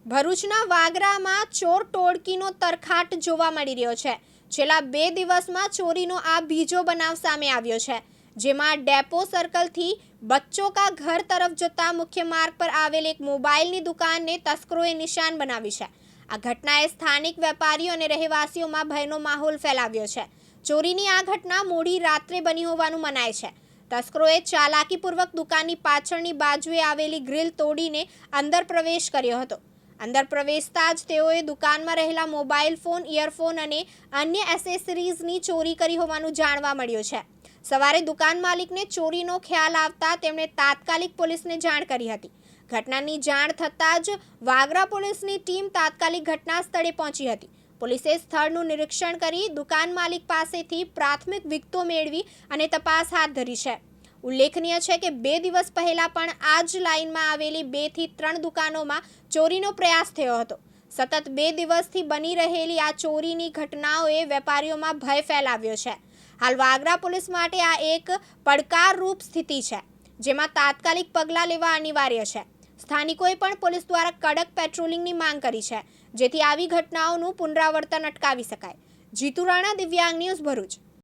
ભરૂચના વાગરામાં ચોર ટોળકીનો તરખાટ જોવા મળી રહ્યો છે. છેલ્લા 2 દિવસમાં ચોરીનો આ બીજો બનાવ સામે આવ્યો છે, જેમાં ડેપો સર્કલથી બચ્ચો કા ઘર તરફ જતા મુખ્ય માર્ગ પર આવેલ એક મોબાઈલની દુકાનને તસ્કરોએ નિશાન બનાવી છે. આ ઘટનાએ સ્થાનિક વેપારીઓ અને રહેવાસીઓમાં ભયનો માહોલ ફેલાવ્યો છે. ચોરીની આ ઘટના મોડી રાત્રે બની હોવાનું મનાય છે. તસ્કરોએ ચાલાકીપૂર્વક દુકાનની પાછળની બાજુએ આવેલી ગ્રીલ તોડીને અંદર પ્રવેશ કર્યો હતો. અંદર પ્રવેશતા જ તેઓએ દુકાનમાં રહેલા મોબાઈલ ફોન, ઇયરફોન અને અન્ય એસેસરીઝની ચોરી કરી હોવાનું જાણવા મળ્યું છે. સવારે દુકાન માલિકને ચોરીનો ખ્યાલ આવતા તેમણે તાત્કાલિક પોલીસને જાણ કરી હતી. ઘટનાની જાણ થતાં જ વાગરા પોલીસની ટીમ તાત્કાલિક ઘટના સ્થળે પહોંચી હતી. પોલીસે સ્થળનું નિરીક્ષણ કરી દુકાન માલિક પાસેથી પ્રાથમિક વિગતો મેળવી અને તપાસ હાથ ધરી છે. ઉલ્લેખનીય છે કે 2 દિવસ પહેલા પણ આ જ લાઇનમાં આવેલી 2 થી 3 દુકાનોમાં ચોરીનો પ્રયાસ થયો હતો. સતત 2 દિવસથી બની રહેલી આ ચોરીની ઘટનાઓએ વેપારીઓમાં ભય ફેલાવ્યો છે. હાલ વાગરા પોલીસ માટે આ એક પડકારરૂપ સ્થિતિ છે, જેમાં તાત્કાલિક પગલાં લેવા અનિવાર્ય છે. સ્થાનિકોએ પણ પોલીસ દ્વારા કડક પેટ્રોલિંગની માંગ કરી છે, જેથી આવી ઘટનાઓનું પુનરાવર્તન અટકાવી શકાય. જીતુ રાણા, દિવ્યાંગ ન્યૂઝ, ભરૂચ.